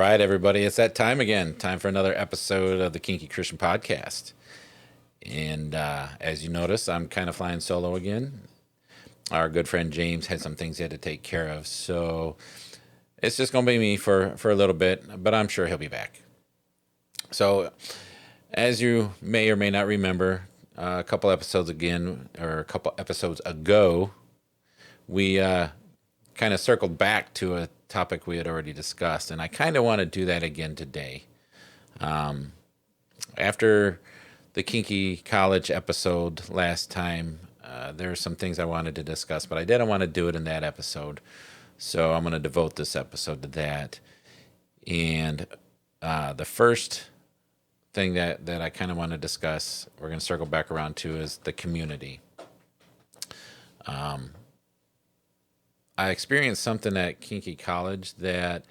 right, everybody, it's that time again. Time for another episode of the Kinky Christian Podcast. And as you notice, I'm kind of flying solo again. Our good friend James had some things he had to take care of. So it's just going to be me for a little bit, but I'm sure he'll be back. So, as you may or may not remember, a couple episodes ago, we kind of circled back to a topic we had already discussed, and I kind of want to do that again today. After the Kinky College episode last time, there are some things I wanted to discuss, but I didn't want to do it in that episode, so I'm going to devote this episode to that. And the first thing that I kind of want to discuss, we're going to circle back around to, is the community. I experienced something at Kinky College that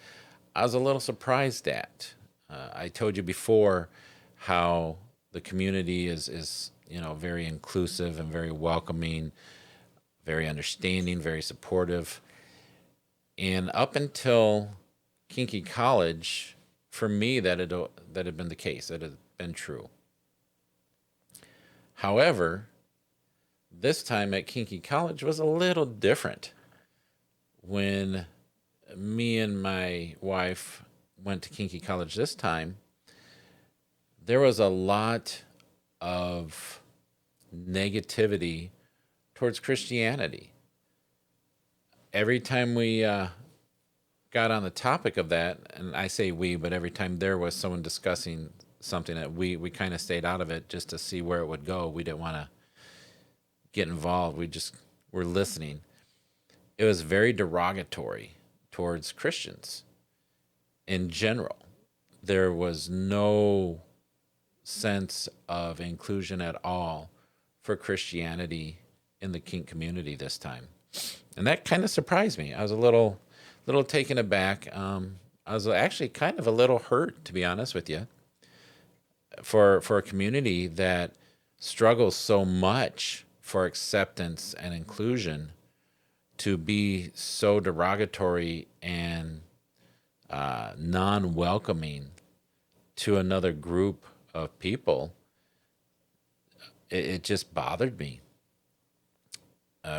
I was a little surprised at. I told you before how the community is very inclusive and very welcoming, very understanding, very supportive. And up until Kinky College, for me, that had been the case. That had been true. However, this time at Kinky College was a little different. When me and my wife went to Kinky College this time, there was a lot of negativity towards Christianity. Every time we got on the topic of that, and I say we, but every time there was someone discussing something that we kind of stayed out of it just to see where it would go. We didn't want to get involved. We just were listening. It was very derogatory towards Christians in general. There was no sense of inclusion at all for Christianity in the kink community this time. And that kind of surprised me. I was a little taken aback. I was actually kind of a little hurt, to be honest with you, for a community that struggles so much for acceptance and inclusion, to be so derogatory and non-welcoming to another group of people. It just bothered me.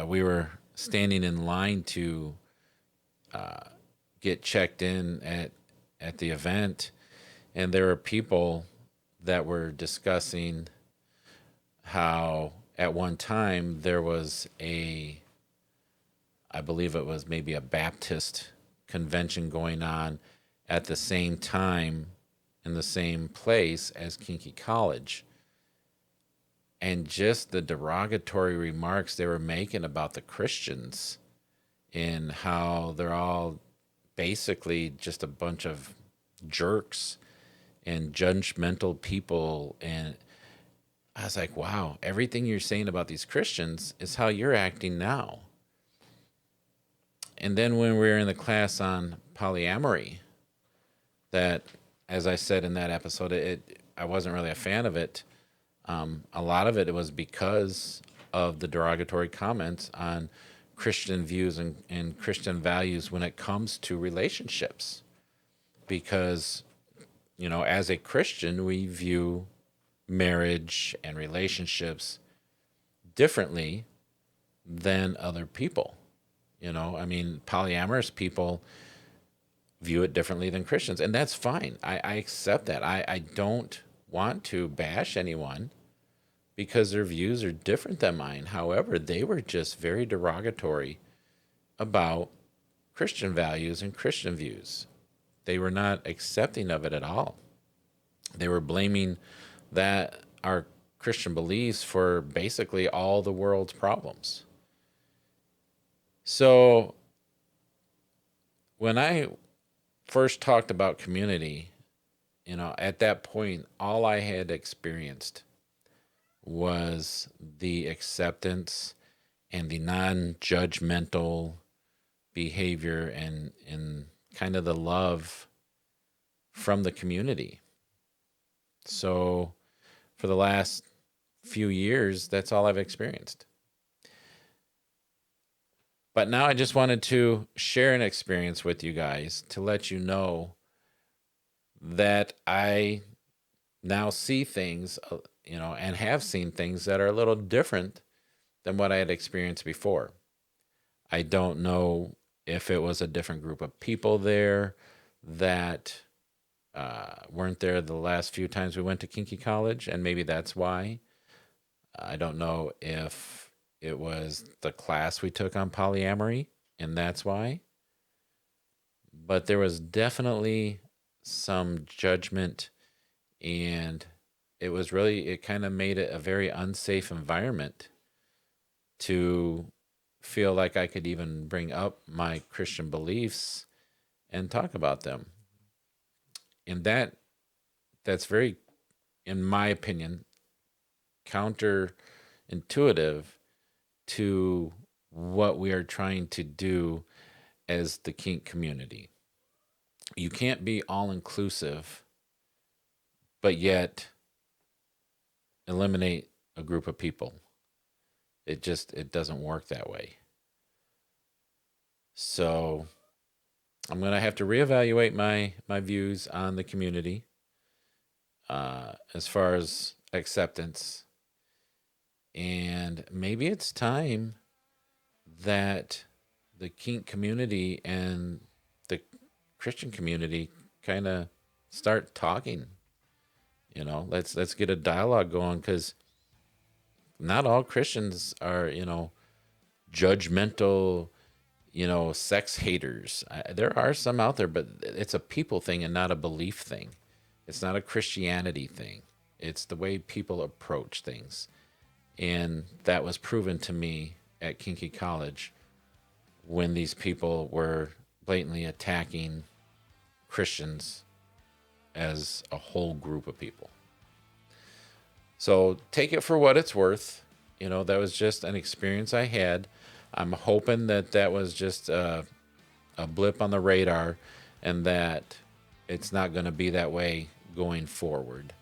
We were standing in line to get checked in at the event, and there were people that were discussing how at one time there was I believe it was maybe a Baptist convention going on at the same time in the same place as Kinky College. And just the derogatory remarks they were making about the Christians and how they're all basically just a bunch of jerks and judgmental people. And I was like, wow, everything you're saying about these Christians is how you're acting now. And then when we were in the class on polyamory, that, as I said in that episode, I wasn't really a fan of it. A lot of it was because of the derogatory comments on Christian views and Christian values when it comes to relationships. Because, as a Christian, we view marriage and relationships differently than other people. Polyamorous people view it differently than Christians, and that's fine. I accept that. I don't want to bash anyone because their views are different than mine. However, they were just very derogatory about Christian values and Christian views. They were not accepting of it at all. They were blaming that our Christian beliefs for basically all the world's problems. So when I first talked about community, at that point, all I had experienced was the acceptance and the non-judgmental behavior and kind of the love from the community. So for the last few years, that's all I've experienced. But now I just wanted to share an experience with you guys to let you know that I now see things, and have seen things that are a little different than what I had experienced before. I don't know if it was a different group of people there that weren't there the last few times we went to Kinky College, and maybe that's why. I don't know if it was the class we took on polyamory, and that's why. But there was definitely some judgment, and it kind of made it a very unsafe environment to feel like I could even bring up my Christian beliefs and talk about them. And that's very, in my opinion, counterintuitive to what we are trying to do as the kink community. You can't be all inclusive, but yet eliminate a group of people. It doesn't work that way. So I'm gonna have to reevaluate my views on the community as far as acceptance, and maybe it's time that the kink community and the Christian community kind of start talking. Let's get a dialogue going, because not all Christians are judgmental, sex haters. There are some out there, but it's a people thing and not a belief thing. It's not a Christianity thing. It's the way people approach things. And that was proven to me at Kinky College when these people were blatantly attacking Christians as a whole group of people. So take it for what it's worth. That was just an experience I had. I'm hoping that was just a blip on the radar, and that it's not going to be that way going forward.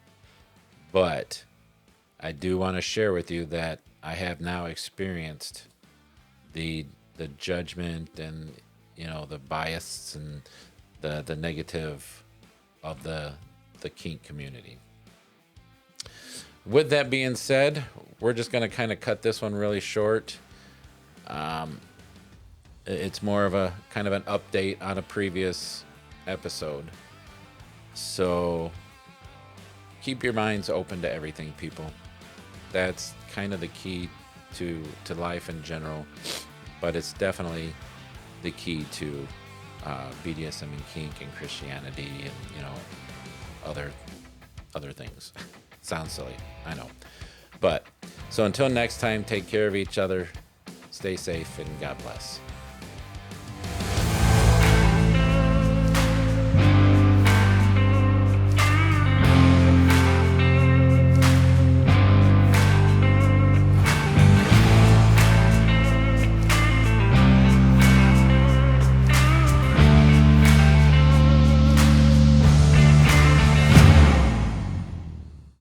But I do want to share with you that I have now experienced the judgment and the bias and the negative of the kink community. With that being said, we're just going to kind of cut this one really short. It's more of a kind of an update on a previous episode. So keep your minds open to everything, people. That's kind of the key to life in general, but it's definitely the key to BDSM and kink and Christianity and other things. Sounds silly, I know. But so until next time, take care of each other, stay safe, and God bless.